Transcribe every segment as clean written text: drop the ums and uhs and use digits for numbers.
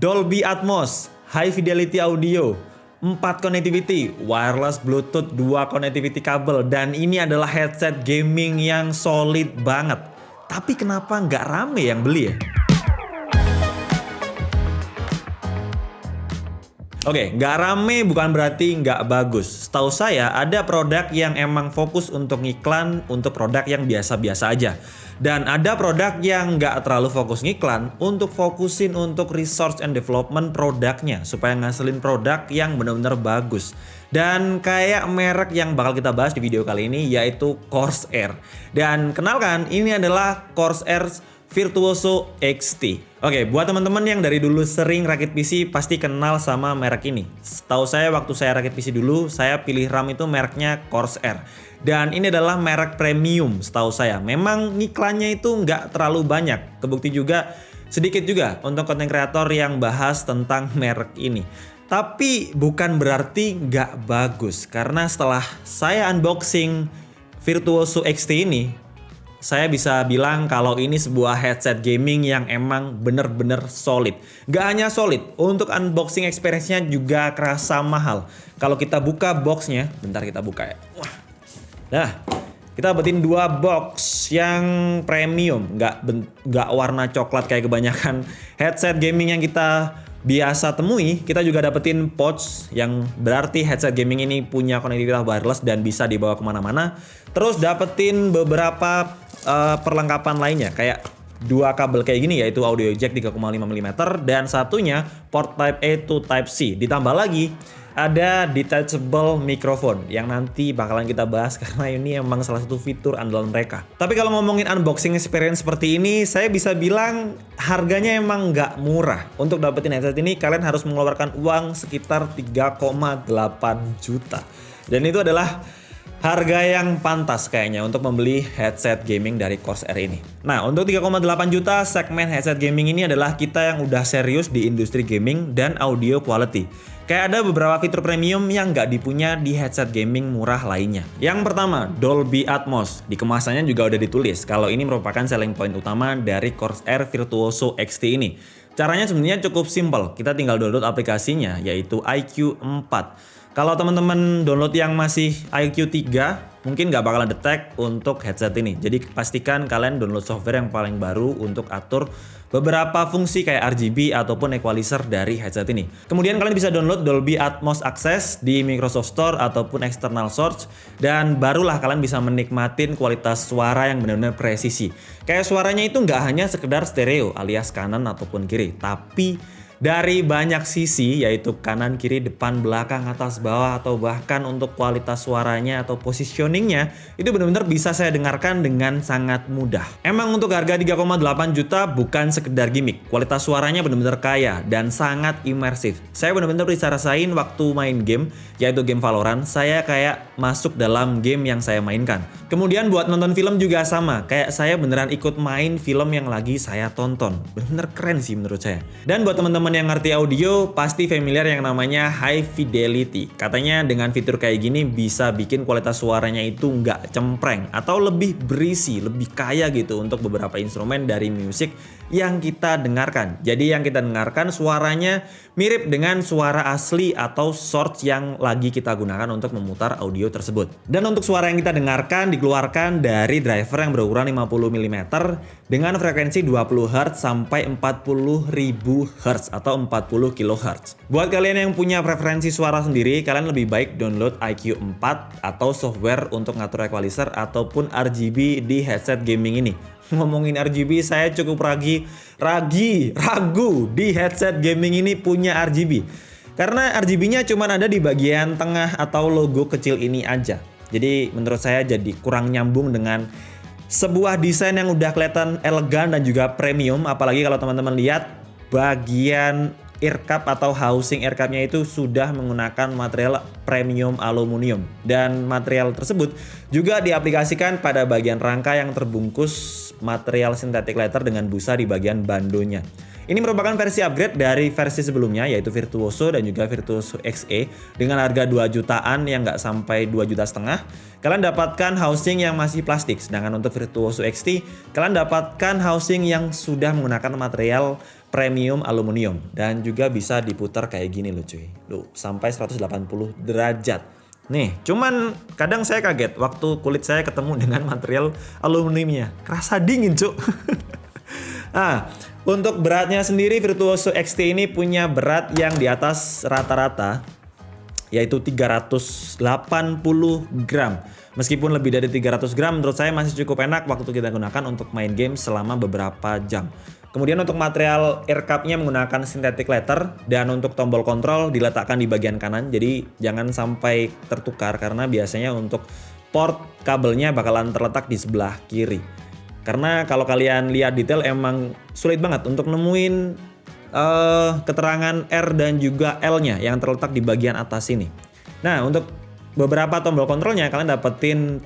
Dolby Atmos, High Fidelity Audio, 4 connectivity, wireless Bluetooth, 2 connectivity kabel, dan ini adalah headset gaming yang solid banget. Tapi kenapa nggak rame yang beli ya? Oke, nggak rame bukan berarti nggak bagus. Setahu saya ada produk yang emang fokus untuk ngiklan untuk produk yang biasa-biasa aja. Dan ada produk yang nggak terlalu fokus ngiklan untuk fokusin untuk research and development produknya. Supaya ngasilin produk yang benar-benar bagus. Dan kayak merek yang bakal kita bahas di video kali ini yaitu Corsair. Dan kenalkan, ini adalah Corsair Virtuoso XT. Oke, buat teman-teman yang dari dulu sering rakit PC pasti kenal sama merek ini. Setahu saya waktu saya rakit PC dulu, saya pilih RAM itu mereknya Corsair. Dan ini adalah merek premium setahu saya. Memang iklannya itu nggak terlalu banyak. Kebukti juga sedikit juga untuk konten kreator yang bahas tentang merek ini. Tapi bukan berarti nggak bagus. Karena setelah saya unboxing Virtuoso XT ini, saya bisa bilang kalau ini sebuah headset gaming yang emang bener-bener solid. Gak hanya solid, untuk unboxing experience-nya juga kerasa mahal. Kalau kita buka box-nya, bentar kita buka ya. Wah. Nah, kita dapetin 2 box yang premium. Gak warna coklat kayak kebanyakan headset gaming yang kita biasa temui. Kita juga dapetin pouch yang berarti headset gaming ini punya konektivitas wireless dan bisa dibawa kemana-mana. Terus dapetin beberapa perlengkapan lainnya kayak 2 kabel kayak gini yaitu audio jack 3,5 mm dan satunya port type A to type C. Ditambah lagi ada detachable microphone yang nanti bakalan kita bahas karena ini emang salah satu fitur andalan mereka. Tapi kalau ngomongin unboxing experience seperti ini, saya bisa bilang harganya emang nggak murah. Untuk dapetin headset ini kalian harus mengeluarkan uang sekitar 3,8 juta. Dan itu adalah harga yang pantas kayaknya untuk membeli headset gaming dari Corsair ini. Nah, untuk 3,8 juta segmen headset gaming ini adalah kita yang udah serius di industri gaming dan audio quality. Kayak ada beberapa fitur premium yang nggak dipunya di headset gaming murah lainnya. Yang pertama, Dolby Atmos. Di kemasannya juga udah ditulis kalau ini merupakan selling point utama dari Corsair Virtuoso XT ini. Caranya sebenarnya cukup simple. Kita tinggal download aplikasinya yaitu iQ4. Kalau teman-teman download yang masih iQ3, mungkin nggak bakalan detect untuk headset ini. Jadi pastikan kalian download software yang paling baru untuk atur beberapa fungsi kayak RGB ataupun equalizer dari headset ini. Kemudian kalian bisa download Dolby Atmos Access di Microsoft Store ataupun external source. Dan barulah kalian bisa menikmatin kualitas suara yang benar-benar presisi. Kayak suaranya itu nggak hanya sekedar stereo alias kanan ataupun kiri. Tapi dari banyak sisi yaitu kanan, kiri, depan, belakang, atas, bawah atau bahkan untuk kualitas suaranya atau positioningnya itu benar-benar bisa saya dengarkan dengan sangat mudah. Emang untuk harga 3,8 juta bukan sekedar gimmick. Kualitas suaranya benar-benar kaya dan sangat imersif. Saya benar-benar bisa rasain waktu main game yaitu game Valorant, saya kayak masuk dalam game yang saya mainkan. Kemudian buat nonton film juga sama, kayak saya beneran ikut main film yang lagi saya tonton. Bener-bener keren sih menurut saya. Dan buat teman-teman yang ngerti audio pasti familiar yang namanya high fidelity. Katanya dengan fitur kayak gini bisa bikin kualitas suaranya itu nggak cempreng atau lebih berisi, lebih kaya gitu untuk beberapa instrumen dari musik yang kita dengarkan. Jadi yang kita dengarkan suaranya mirip dengan suara asli atau source yang lagi kita gunakan untuk memutar audio tersebut. Dan untuk suara yang kita dengarkan dikeluarkan dari driver yang berukuran 50 mm dengan frekuensi 20 Hz sampai 40.000 Hz atau 40 kHz. Buat kalian yang punya preferensi suara sendiri, kalian lebih baik download iQ4 atau software untuk ngatur equalizer ataupun RGB di headset gaming ini. Ngomongin RGB, saya cukup ragu di headset gaming ini punya RGB. Karena RGB-nya cuma ada di bagian tengah atau logo kecil ini aja. Jadi menurut saya jadi kurang nyambung dengan sebuah desain yang udah kelihatan elegan dan juga premium. Apalagi kalau teman-teman lihat bagian ear cup atau housing ear cup-nya itu sudah menggunakan material premium aluminium. Dan material tersebut juga diaplikasikan pada bagian rangka yang terbungkus material synthetic leather dengan busa di bagian bandonya. Ini merupakan versi upgrade dari versi sebelumnya yaitu Virtuoso dan juga Virtuoso XE dengan harga 2 jutaan yang nggak sampai 2,5 juta. Kalian dapatkan housing yang masih plastik, sedangkan untuk Virtuoso XT kalian dapatkan housing yang sudah menggunakan material premium aluminium dan juga bisa diputar kayak gini loh cuy. Loh, sampai 180 derajat. Nih, cuman kadang saya kaget waktu kulit saya ketemu dengan material aluminiumnya. Kerasa dingin, cuk. Nah, untuk beratnya sendiri Virtuoso XT ini punya berat yang di atas rata-rata yaitu 380 gram. Meskipun lebih dari 300 gram menurut saya masih cukup enak waktu kita gunakan untuk main game selama beberapa jam. Kemudian untuk material air cup-nya menggunakan synthetic leather dan untuk tombol kontrol diletakkan di bagian kanan. Jadi jangan sampai tertukar karena biasanya untuk port kabelnya bakalan terletak di sebelah kiri. Karena kalau kalian lihat detail emang sulit banget untuk nemuin keterangan R dan juga L-nya yang terletak di bagian atas ini. Nah, untuk beberapa tombol kontrolnya kalian dapetin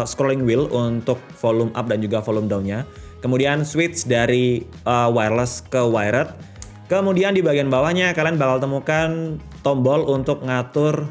scrolling wheel untuk volume up dan juga volume down-nya. Kemudian switch dari wireless ke wired. Kemudian di bagian bawahnya kalian bakal temukan tombol untuk ngatur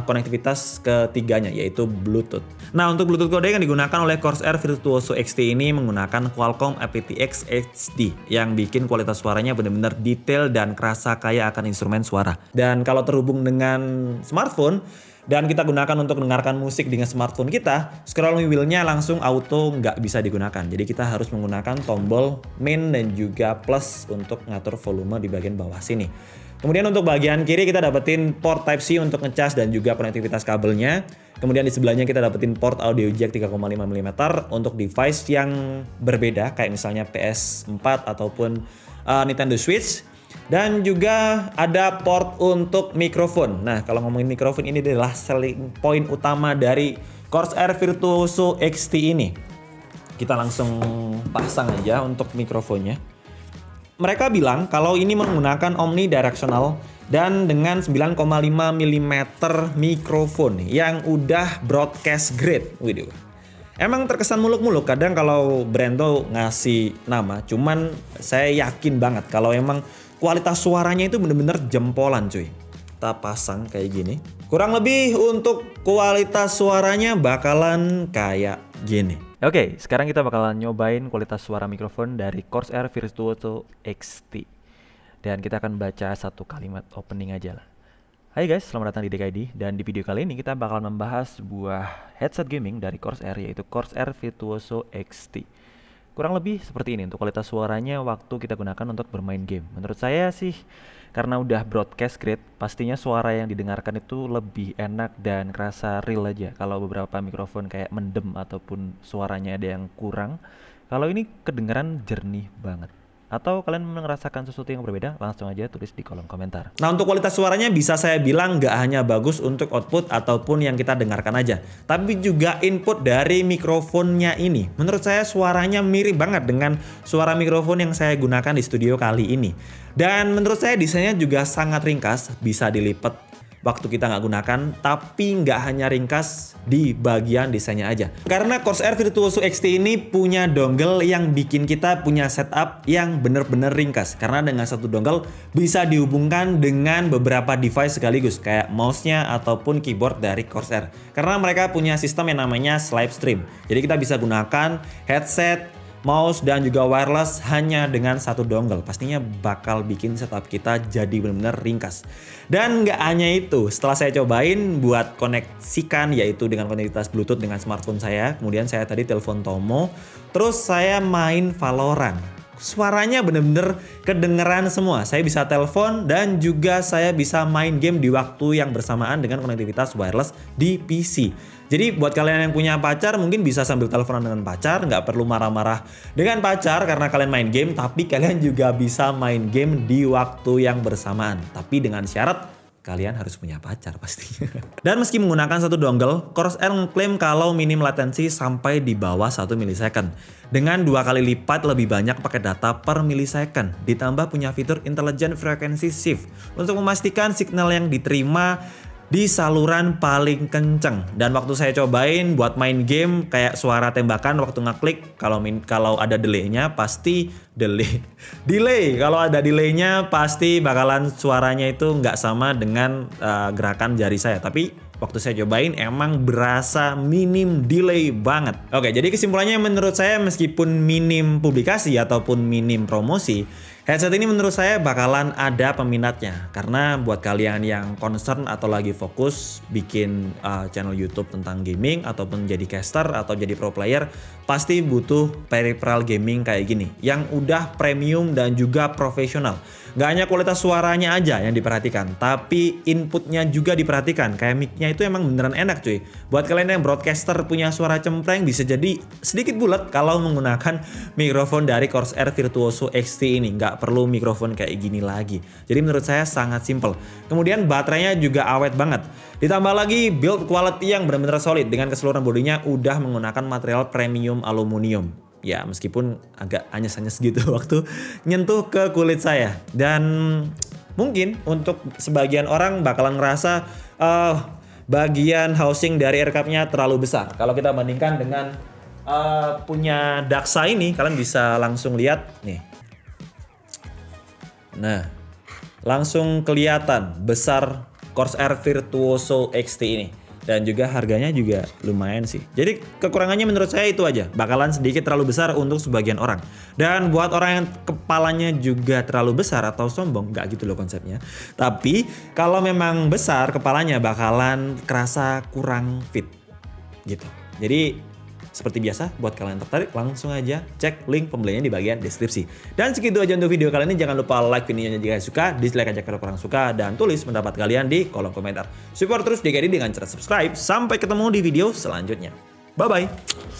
konektivitas ketiganya yaitu Bluetooth. Nah, untuk Bluetooth codec yang digunakan oleh Corsair Virtuoso XT ini menggunakan Qualcomm aptX HD yang bikin kualitas suaranya benar-benar detail dan kerasa kayak akan instrumen suara. Dan kalau terhubung dengan smartphone dan kita gunakan untuk mendengarkan musik dengan smartphone kita, scrolling wheel-nya langsung auto nggak bisa digunakan. Jadi kita harus menggunakan tombol main dan juga plus untuk ngatur volume di bagian bawah sini. Kemudian untuk bagian kiri kita dapetin port Type-C untuk ngecas dan juga konektivitas kabelnya. Kemudian di sebelahnya kita dapetin port audio jack 3,5 mm untuk device yang berbeda kayak misalnya PS4 ataupun Nintendo Switch. Dan juga ada port untuk mikrofon. Nah, kalau ngomongin mikrofon ini adalah selling point utama dari Corsair Virtuoso XT ini. Kita langsung pasang aja untuk mikrofonnya. Mereka bilang kalau ini menggunakan omnidirectional dan dengan 9,5 mm mikrofon yang udah broadcast grade. Waduh. Emang terkesan muluk-muluk kadang kalau brand tuh ngasih nama. Cuman saya yakin banget kalau emang kualitas suaranya itu bener-bener jempolan cuy. Kita pasang kayak gini. Kurang lebih untuk kualitas suaranya bakalan kayak gini. Oke, sekarang kita bakalan nyobain kualitas suara mikrofon dari Corsair Virtuoso XT. Dan kita akan baca satu kalimat opening aja lah. Hai guys, selamat datang di DKID. Dan di video kali ini kita bakal membahas sebuah headset gaming dari Corsair yaitu Corsair Virtuoso XT. Kurang lebih seperti ini untuk kualitas suaranya waktu kita gunakan untuk bermain game. Menurut saya sih karena udah broadcast grade, pastinya suara yang didengarkan itu lebih enak dan kerasa real aja. Kalau beberapa mikrofon kayak mendem ataupun suaranya ada yang kurang, kalau ini kedengeran jernih banget. Atau kalian merasakan sesuatu yang berbeda, langsung aja tulis di kolom komentar. Nah, untuk kualitas suaranya bisa saya bilang nggak hanya bagus untuk output ataupun yang kita dengarkan aja, tapi juga input dari mikrofonnya ini. Menurut saya suaranya mirip banget dengan suara mikrofon yang saya gunakan di studio kali ini. Dan menurut saya desainnya juga sangat ringkas, bisa dilipat waktu kita nggak gunakan, tapi nggak hanya ringkas di bagian desainnya aja. Karena Corsair Virtuoso XT ini punya dongle yang bikin kita punya setup yang bener-bener ringkas. Karena dengan satu dongle bisa dihubungkan dengan beberapa device sekaligus, kayak mouse-nya ataupun keyboard dari Corsair. Karena mereka punya sistem yang namanya Slipestream. Jadi kita bisa gunakan headset, mouse dan juga wireless hanya dengan satu dongle. Pastinya bakal bikin setup kita jadi benar-benar ringkas. Dan nggak hanya itu, setelah saya cobain buat koneksikan yaitu dengan konektivitas Bluetooth dengan smartphone saya, kemudian saya tadi telepon Tomo, terus saya main Valorant. Suaranya bener-bener kedengeran semua. Saya bisa telepon dan juga saya bisa main game di waktu yang bersamaan dengan konektivitas wireless di PC. Jadi buat kalian yang punya pacar mungkin bisa sambil teleponan dengan pacar, nggak perlu marah-marah dengan pacar karena kalian main game, tapi kalian juga bisa main game di waktu yang bersamaan. Tapi dengan syarat kalian harus punya pacar pastinya. Dan meski menggunakan satu dongle, Corsair mengklaim kalau minim latensi sampai di bawah 1 milisecond. Dengan 2 kali lipat lebih banyak paket data per milisecond. Ditambah punya fitur Intelligent Frequency Shift untuk memastikan signal yang diterima di saluran paling kenceng. Dan waktu saya cobain buat main game kayak suara tembakan waktu ngeklik, kalau ada delaynya pasti delay. Kalau ada delaynya pasti bakalan suaranya itu nggak sama dengan gerakan jari saya. Tapi waktu saya cobain emang berasa minim delay banget. Oke, jadi kesimpulannya menurut saya meskipun minim publikasi ataupun minim promosi, headset ini menurut saya bakalan ada peminatnya. Karena buat kalian yang concern atau lagi fokus bikin channel YouTube tentang gaming ataupun jadi caster atau jadi pro player, pasti butuh peripheral gaming kayak gini yang udah premium dan juga profesional. Gak hanya kualitas suaranya aja yang diperhatikan, tapi inputnya juga diperhatikan. Kayak mic-nya itu emang beneran enak cuy. Buat kalian yang broadcaster punya suara cempreng, bisa jadi sedikit bulat kalau menggunakan mikrofon dari Corsair Virtuoso XT ini. Gak perlu mikrofon kayak gini lagi. Jadi menurut saya sangat simple. Kemudian baterainya juga awet banget. Ditambah lagi build quality yang benar-benar solid. Dengan keseluruhan bodinya udah menggunakan material premium aluminium. Ya meskipun agak anyes-anyes gitu waktu nyentuh ke kulit saya. Dan mungkin untuk sebagian orang bakalan ngerasa bagian housing dari air cup-nya terlalu besar. Kalau kita bandingkan dengan punya Daxa ini, kalian bisa langsung lihat nih. Nah, langsung kelihatan besar Corsair Virtuoso XT ini. Dan juga harganya juga lumayan sih. Jadi kekurangannya menurut saya itu aja. Bakalan sedikit terlalu besar untuk sebagian orang. Dan buat orang yang kepalanya juga terlalu besar atau sombong, nggak gitu loh konsepnya. Tapi kalau memang besar kepalanya bakalan kerasa kurang fit gitu. Jadi seperti biasa, buat kalian yang tertarik langsung aja cek link pembeliannya di bagian deskripsi. Dan segitu aja untuk video kali ini. Jangan lupa like videonya jika suka, dislike aja kalau kurang suka, dan tulis pendapat kalian di kolom komentar. Support terus DKD dengan cara subscribe. Sampai ketemu di video selanjutnya. Bye-bye.